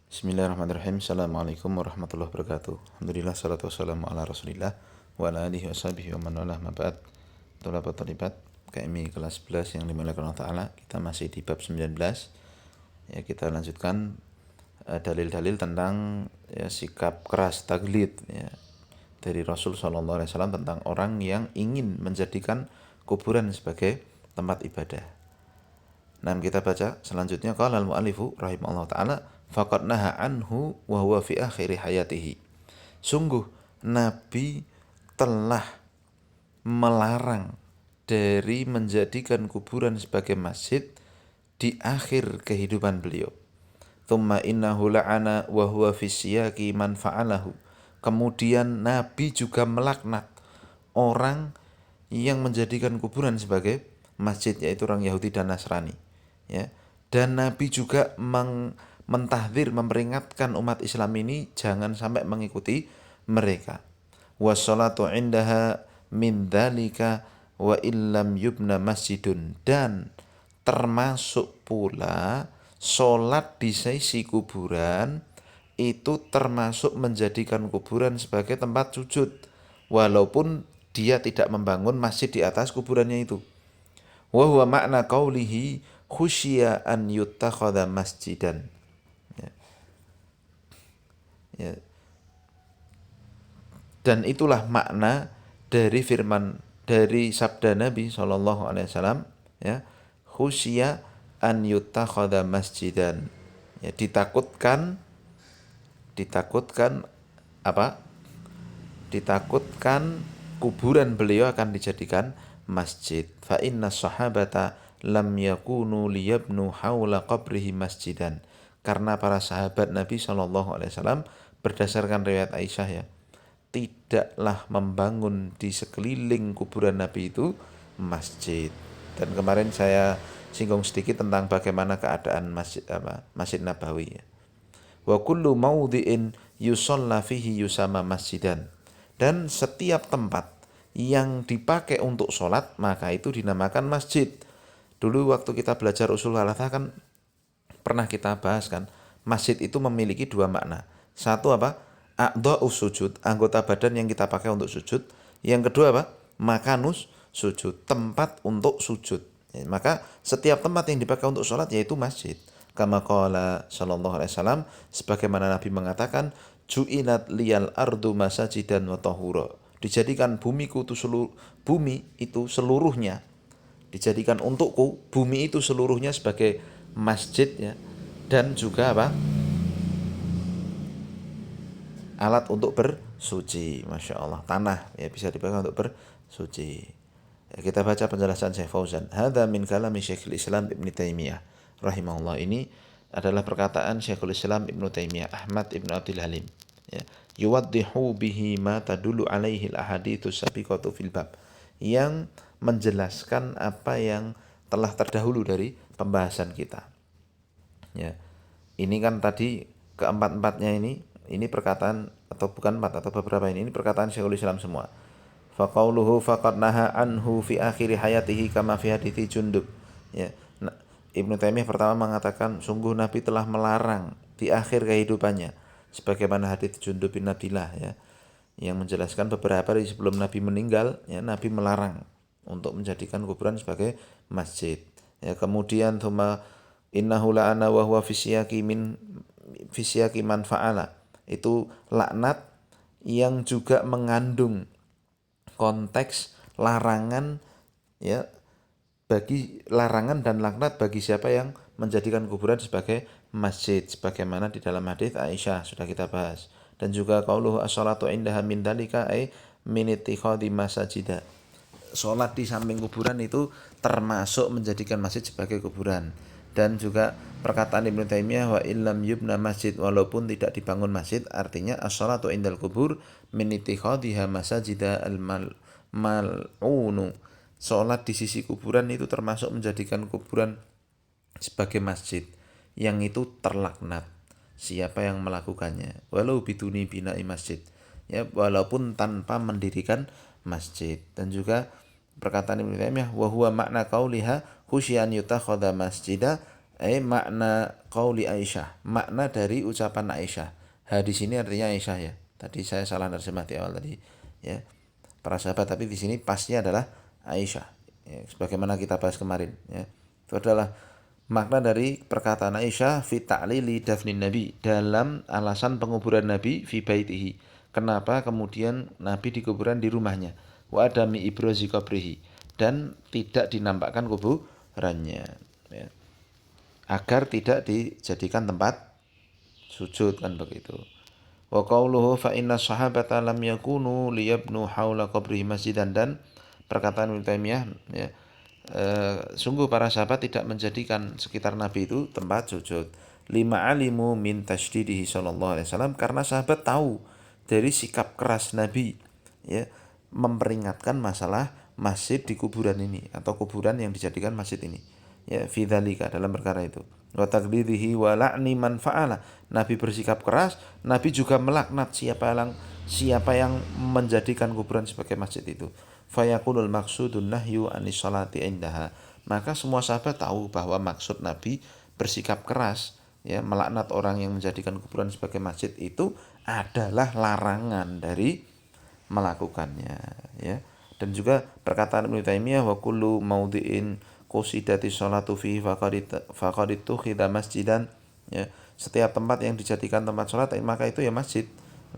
Bismillahirrahmanirrahim. Assalamualaikum warahmatullahi wabarakatuh. Alhamdulillah, salatu wassalamu ala rasulillah wa ala alihi wa sahbihi wa man walah ma ba'd. Thalabat thalibat KMI kelas 11 yang dimuliakan Allah Ta'ala. Kita masih di bab 19. Ya, kita lanjutkan dalil-dalil tentang sikap keras taglid dari Rasul sallallahu alaihi wasallam tentang orang yang ingin menjadikan kuburan sebagai tempat ibadah. Nah, kita baca selanjutnya, qala al-mu'allifu rahimahullah ta'ala faqad naha anhu wa huwa fi akhiri hayatihi. Sungguh Nabi telah melarang dari menjadikan kuburan sebagai masjid di akhir kehidupan beliau. Tsumma innahu la'ana wa huwa fi siyaqi man fa'alahu. Kemudian Nabi juga melaknat orang yang menjadikan kuburan sebagai masjid, yaitu orang Yahudi dan Nasrani. Ya. Dan Nabi juga mentahdzir, memperingatkan umat Islam ini jangan sampai mengikuti mereka. Wassalatu indaha min dzalika wa illam yubna masjidun, dan termasuk pula sholat di sisi kuburan itu termasuk menjadikan kuburan sebagai tempat sujud walaupun dia tidak membangun masjid di atas kuburannya itu. Wa huwa makna qaulihi khusya an yuttakhadha masjidan. Ya. Ya. Dan itulah makna dari firman, dari sabda Nabi sallallahu alaihi wasallam, ya, khusya an yuttakhadha masjidan. Ya, ditakutkan apa? Ditakutkan kuburan beliau akan dijadikan masjid. Fa inna sahabata lam yakunu liyabnu haula qabrihi masjidan. Karena para sahabat Nabi sallallahu alaihi wasallam berdasarkan riwayat Aisyah, ya, tidaklah membangun di sekeliling kuburan Nabi itu masjid. Dan kemarin saya singgung sedikit tentang bagaimana keadaan Masjid Nabawi, ya. Wa kullu maudhi'in yusalla fihi yusama masjidan. Dan setiap tempat yang dipakai untuk sholat maka itu dinamakan masjid. Dulu waktu kita belajar usul thalathah kan pernah kita bahas kan, masjid itu memiliki dua makna. Satu apa? A'dha'us sujud, anggota badan yang kita pakai untuk sujud. Yang kedua apa? Makanus sujud, tempat untuk sujud. Ya, maka setiap tempat yang dipakai untuk sholat yaitu masjid. Kama qala sallallahu alaihi wasallam, sebagaimana Nabi mengatakan, ju'inat liyal ardu masajidan wa tahura. Dijadikan bumi itu seluruhnya, dijadikan untukku bumi itu seluruhnya sebagai masjid, ya, dan juga apa? Alat untuk bersuci. Masya Allah, tanah ya bisa dipakai untuk bersuci. Ya, kita baca penjelasan Syekh Fauzan. Hadza min kalami Syekhul Islam Ibnu Taimiyah rahimahullah. Ini adalah perkataan Syekhul Islam Ibnu Taimiyah Ahmad Ibnu Abdul Halim, ya. Yuwaddihu bihi ma tadullu alaihi al-ahaditsus sabiqatu fil bab, yang menjelaskan apa yang telah terdahulu dari pembahasan kita. Ya. Ini kan tadi keempat-empatnya ini perkataan, atau bukan empat, atau beberapa ini perkataan Syekhul Islam semua. Faqauluhu faqad naha anhu fi akhiri hayatihi kama fi hadithi Jundub. Ya. Nah, Ibnu Taimiyah pertama mengatakan sungguh Nabi telah melarang di akhir kehidupannya, sebagaimana hadits Jundub bin Abdillah, ya, yang menjelaskan beberapa hari sebelum Nabi meninggal, ya, Nabi melarang untuk menjadikan kuburan sebagai masjid. Ya, kemudian thumma innahu la'ana wa huwa fisyaki man fa'ala. Itu laknat yang juga mengandung konteks larangan, ya, bagi larangan dan laknat bagi siapa yang menjadikan kuburan sebagai masjid, sebagaimana di dalam hadis Aisyah sudah kita bahas. Dan juga qauluhu as-salatu indaha min dalika ay min ittikhadhi masajida. Salat di samping kuburan itu termasuk menjadikan masjid sebagai kuburan. Dan juga perkataan Ibnu Taimiyah wa illam yubna masjid, walaupun tidak dibangun masjid, artinya as-salatu indal kubur min ittikhadhiha masajida al-mal'unu. Salat di sisi kuburan itu termasuk menjadikan kuburan sebagai masjid yang itu terlaknat siapa yang melakukannya, walau biduni bina'i masjid, ya, walaupun tanpa mendirikan masjid. Dan juga perkataan Ibnu Taimiyah wa huwa makna qauliha khusyan yutakhadha masjida Makna qauli Aisyah, makna dari ucapan Aisyah. Hadis ini artinya Aisyah ya. Tadi saya salah terjemah di awal tadi ya. Para sahabat, tapi di sini pasnya adalah Aisyah. Ya, sebagaimana kita bahas kemarin ya. Itu adalah makna dari perkataan Aisyah fi ta'lili dafnin Nabi, dalam alasan penguburan Nabi fi baitihi. Kenapa kemudian Nabi dikuburan di rumahnya? Wa adami ibrazi qabrihi, dan tidak dinampakkan kuburannya ya. Agar tidak dijadikan tempat sujud kan begitu. Wa qauluhu fa inna sahabata lam yakunu liyabnu haula qabrihi masjidan, dan perkataan Ibnu Taimiyah ya, sungguh para sahabat tidak menjadikan sekitar Nabi itu tempat sujud. Lima alimu min tashdidihi sallallahu alaihi wasallam, karena sahabat tahu dari sikap keras Nabi ya, memperingatkan masalah masjid di kuburan ini atau kuburan yang dijadikan masjid ini ya, fi dzalika, dalam perkara itu. Wa taqdidihi wa la'ni man fa'ala, Nabi bersikap keras, Nabi juga melaknat siapa yang menjadikan kuburan sebagai masjid itu. Fayaqulul maqsudun nahyu anis salati indaha, maka semua sahabat tahu bahwa maksud Nabi bersikap keras ya, melaknat orang yang menjadikan kuburan sebagai masjid itu adalah larangan dari melakukannya ya. Dan juga perkataan Ibnu Taimiyah, wa kullu maudhi'in qusidati sholatu fihi faqad tukhidha masjidan ya, setiap tempat yang dijadikan tempat sholat maka itu ya masjid.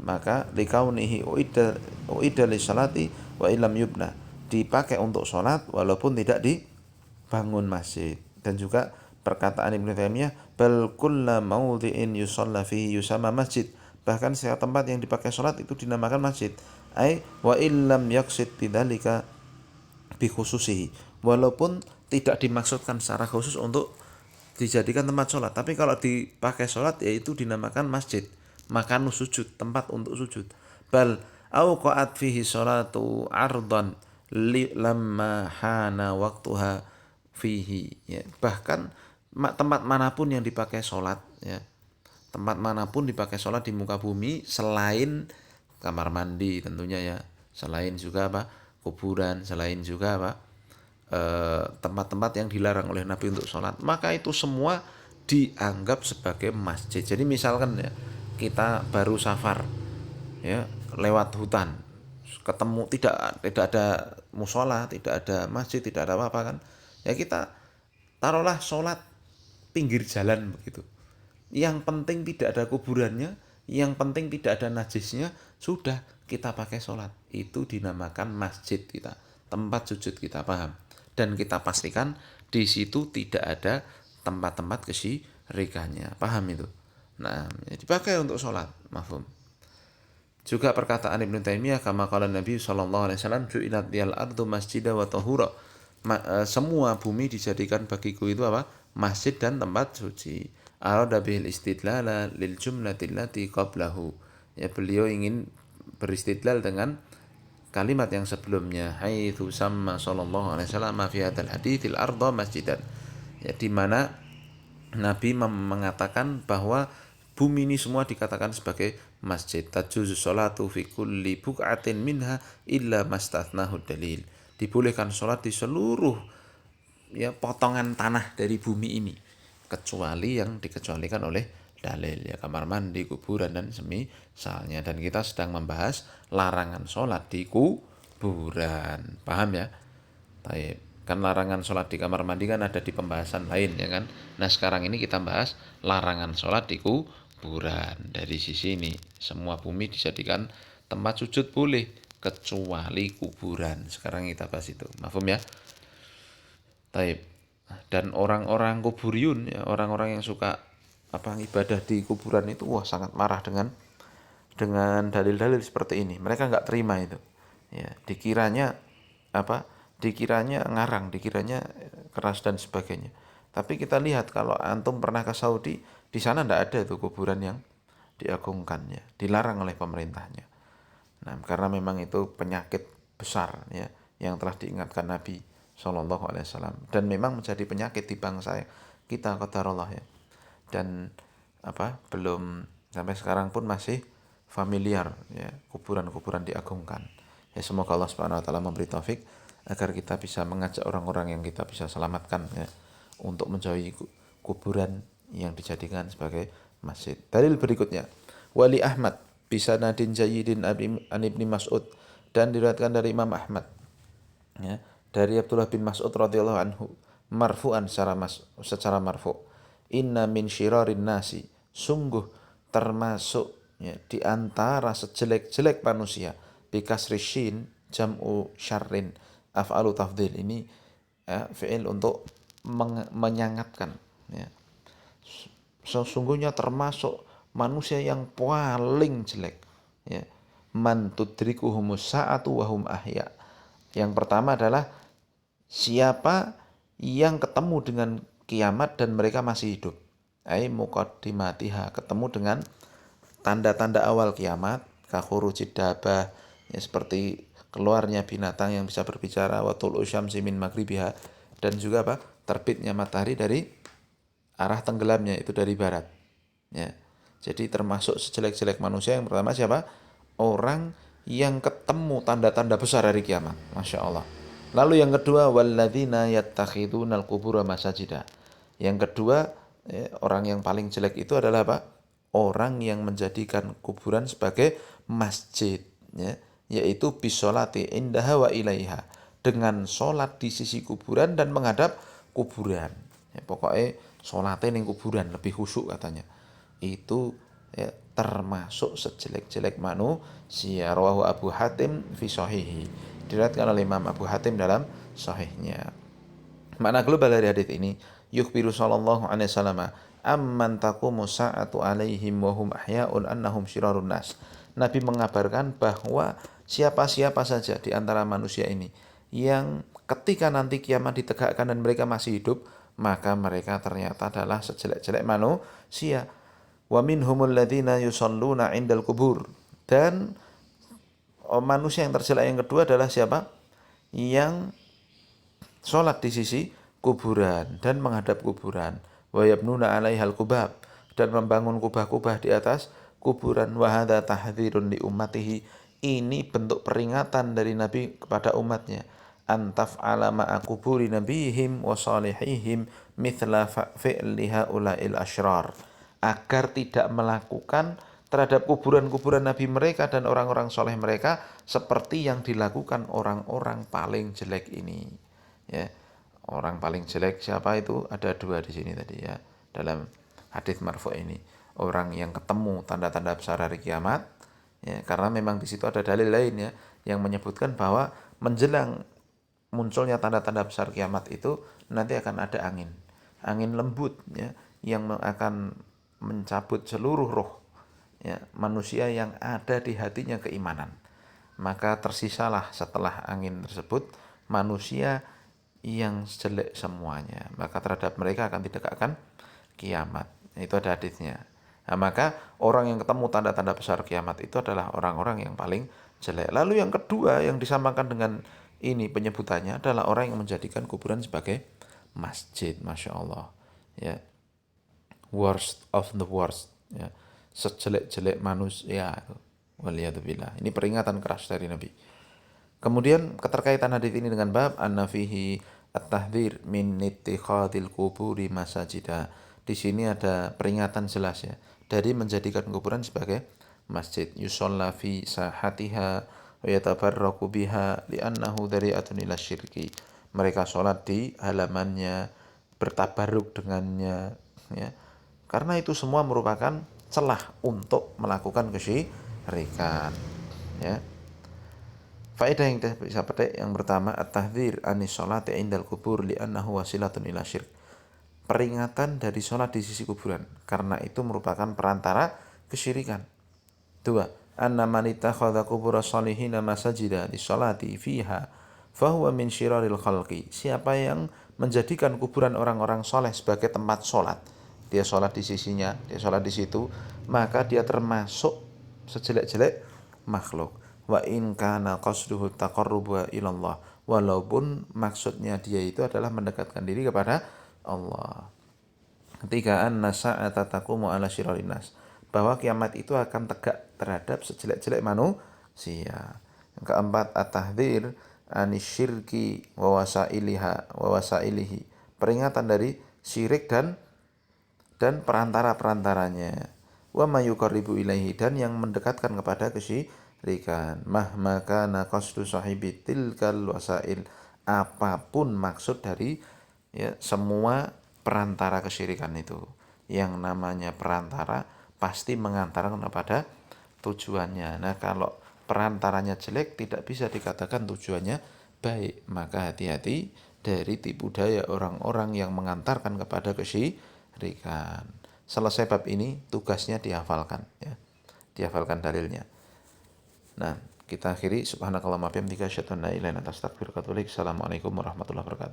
Maka likaunihi uidda li sholati wa illam yubna, dipakai untuk sholat walaupun tidak dibangun masjid. Dan juga perkataan Ibnu Taimiyah, bal kullu maudhi'in yusalla fihi yusamma masjid, bahkan setiap tempat yang dipakai sholat itu dinamakan masjid. Ai wa illam yaqsid bidzalika bi khususihi, walaupun tidak dimaksudkan secara khusus untuk dijadikan tempat sholat, tapi kalau dipakai sholat yaitu dinamakan masjid, makanu sujud, tempat untuk sujud. Bal auqa'at fihi sholatu ardan lamma hana waktuha fihi ya, bahkan tempat manapun yang dipakai sholat ya, tempat manapun dipakai sholat di muka bumi selain kamar mandi tentunya ya, selain juga apa, kuburan, selain juga apa, tempat-tempat yang dilarang oleh Nabi untuk sholat, maka itu semua dianggap sebagai masjid. Jadi misalkan ya, kita baru safar ya, lewat hutan, ketemu tidak ada musola, tidak ada masjid, tidak ada apa-apa kan ya, kita taruhlah sholat pinggir jalan begitu, yang penting tidak ada kuburannya, yang penting tidak ada najisnya, sudah kita pakai sholat, itu dinamakan masjid kita, tempat sujud kita, paham? Dan kita pastikan di situ tidak ada tempat-tempat kesyirikannya, paham itu? Nah, dipakai untuk sholat, mafhum. Juga perkataan Ibnu Taimiyah, kama qala Nabi sallallahu alaihi wasallam, ju'ilat liyal ardu masjida wa tahura, semua bumi dijadikan bagiku itu apa? Masjid dan tempat suci. Arada bihil istidlala lil jumlatil lati qablahu ya, beliau ingin beristidlal dengan kalimat yang sebelumnya, haitsu samma sallallahu alaihi wasallam fi hadzal haditsil arda masjidan ya, di mana Nabi mengatakan bahwa bumi ini semua dikatakan sebagai masjid. Tajuzu sholatu fi kulli buq'atin minha illa mastathnahu dalil, dibolehkan sholat di seluruh ya potongan tanah dari bumi ini kecuali yang dikecualikan oleh dalil ya, kamar mandi, kuburan dan semisalnya. Dan kita sedang membahas larangan sholat di kuburan, paham ya? Baik, kan larangan sholat di kamar mandi kan ada di pembahasan lain ya kan. Nah sekarang ini kita bahas larangan sholat di kuburan. Dari sisi ini semua bumi dijadikan tempat sujud boleh kecuali kuburan. Sekarang kita bahas itu, mafhum ya? Taib. Dan orang-orang kuburiyun ya, orang-orang yang suka apa ibadah di kuburan itu wah sangat marah dengan dalil-dalil seperti ini. Mereka nggak terima itu. Ya, dikiranya apa? Dikiranya ngarang, dikiranya keras dan sebagainya. Tapi kita lihat kalau antum pernah ke Saudi, di sana nggak ada tuh kuburan yang diagungkannya, dilarang oleh pemerintahnya. Nah, karena memang itu penyakit besar ya yang telah diingatkan Nabi Shallallahu Alaihi Wasallam, dan memang menjadi penyakit di bangsa kita, qadarullah ya. Dan apa belum sampai sekarang pun masih familiar ya kuburan-kuburan diagungkan. Ya semoga Allah Subhanahu Wa Taala memberi taufik agar kita bisa mengajak orang-orang yang kita bisa selamatkan ya untuk menjauhi kuburan yang dijadikan sebagai masjid. Dalil berikutnya, Wali Ahmad bisanadin jayyidin an Ibni Mas'ud, dan diriwayatkan dari Imam Ahmad, ya, dari Abdullah bin Mas'ud radhiyallahu anhu, marfu'an secara marfu, inna min syirarin nasi, sungguh termasuk, ya, di antara sejelek-jelek manusia, bikasri syin jam'u syarrin, af'alu tafdhil, ini ya, fi'il untuk menyangatkan, ya. Sesungguhnya termasuk manusia yang paling jelek, ya, man tudrikuhumus sa'atu wa hum ahya. Yang pertama adalah siapa yang ketemu dengan kiamat dan mereka masih hidup. Ai muqaddimatiha, ketemu dengan tanda-tanda awal kiamat, kakhurujid dabah, ya, seperti keluarnya binatang yang bisa berbicara, wa tul'u syamsi min maghribiha, dan juga apa? Terbitnya matahari dari arah tenggelamnya, itu dari barat. Ya. Jadi termasuk sejelek-jelek manusia yang pertama siapa? Orang yang ketemu tanda-tanda besar hari kiamat. Masya Allah. Lalu yang kedua, walladzina yattakhidunal qubura masajida. Yang kedua, ya, orang yang paling jelek itu adalah apa? Orang yang menjadikan kuburan sebagai masjid, ya, yaitu bisolati indaha wa ilaiha, dengan sholat di sisi kuburan dan menghadap kuburan. Ya, pokoknya sholatnya ning kuburan lebih khusyuk katanya. Itu, ya, termasuk sejelek-jelek manusia. Rawahu Abu Hatim fi sahihi, diriwayatkan oleh Imam Abu Hatim dalam sahihnya. Makna global dari hadis ini, yukhbiru sallallahu alaihi wasallam amman taqumu sa'atu alaihim wa hum ahya'un annahum syirarun nas. Nabi mengabarkan bahwa siapa-siapa saja di antara manusia ini yang ketika nanti kiamat ditegakkan dan mereka masih hidup, maka mereka ternyata adalah sejelek-jelek manusia. Wa minhumul ladzina yusalluna 'indal kubur. Dan manusia yang terjelek yang kedua adalah siapa? Yang sholat di sisi kuburan dan menghadap kuburan. Wa yabnuna 'alaihal kubab, dan membangun kubah-kubah di atas kuburan. Wa hadza tahdzirun li ummatihi, ini bentuk peringatan dari Nabi kepada umatnya, antaf alama akuburi nabihim wa salihihim mithla fi'li haula'il asyrar, agar tidak melakukan terhadap kuburan-kuburan Nabi mereka dan orang-orang soleh mereka seperti yang dilakukan orang-orang paling jelek ini. Ya, orang paling jelek siapa itu? Ada dua di sini tadi, ya, dalam hadis marfu ini. Orang yang ketemu tanda-tanda besar hari kiamat, ya, karena memang di situ ada dalil lain, ya, yang menyebutkan bahwa menjelang munculnya tanda-tanda besar kiamat itu nanti akan ada angin lembut, ya, yang akan mencabut seluruh roh, ya, manusia yang ada di hatinya keimanan. Maka tersisalah setelah angin tersebut manusia yang jelek semuanya, maka terhadap mereka akan ditegakkan kiamat. Itu ada hadisnya. Nah, maka orang yang ketemu tanda-tanda besar kiamat itu adalah orang-orang yang paling jelek. Lalu yang kedua yang disamakan dengan ini penyebutannya adalah orang yang menjadikan kuburan sebagai masjid. Masya Allah, ya, worst of the worst, ya, sejelek-jelek manusia. Waliyadzubillah. Ini peringatan keras dari Nabi. Kemudian keterkaitan hadis ini dengan bab an-nafihi at-tahdhir min ittikhadil quburi masajida. Di sini ada peringatan jelas, ya, dari menjadikan kuburan sebagai masjid. Yusalla fi sahatiha wa yatabarraku biha li'annahu dari'atun ila syirki. Mereka sholat di halamannya, bertabarruk dengannya, ya. Karena itu semua merupakan celah untuk melakukan kesyirikan, ya. Faedah yang kita bisa petik yang pertama, at-tahdhir anis sholati indal kubur li'annahu wasilatun ila syirk. Peringatan dari sholat di sisi kuburan, karena itu merupakan perantara kesyirikan. Dua, anna man ittakhadha qubura shalihina masajida lis-sholati fiha fahuwa min syiraril khalqi. Siapa yang menjadikan kuburan orang-orang soleh sebagai tempat sholat, dia sholat di sisinya, dia sholat di situ, maka dia termasuk sejelek-jelek makhluk. Wa in kana qasduhu taqarruba ilallah, walaupun maksudnya dia itu adalah mendekatkan diri kepada Allah. Ketiga, anna sa'ata taqumu ala syirarin nas, bahwa kiamat itu akan tegak terhadap sejelek-jelek manusia. Yang keempat, at-tahdhir anisyirki wa wasailihi, peringatan dari syirik dan dan perantara-perantaranya. Wa ma yuqarribu ilaihi, dan yang mendekatkan kepada kesyirikan. Mahma kana qasdu sahibi tilkal wasail, apapun maksud dari ya semua perantara kesyirikan itu. Yang namanya perantara pasti mengantarkan kepada tujuannya. Nah, kalau perantaranya jelek tidak bisa dikatakan tujuannya baik. Maka hati-hati dari tipu daya orang-orang yang mengantarkan kepada kesyirikan. Selesai bab ini, tugasnya dihafalkan ya. Dihafalkan dalilnya. Nah, kita akhiri subhanakallahumma bihamdika asyhadu an la ilaha illa anta astaghfiruka wa atubu ilaik. Assalamualaikum warahmatullahi wabarakatuh.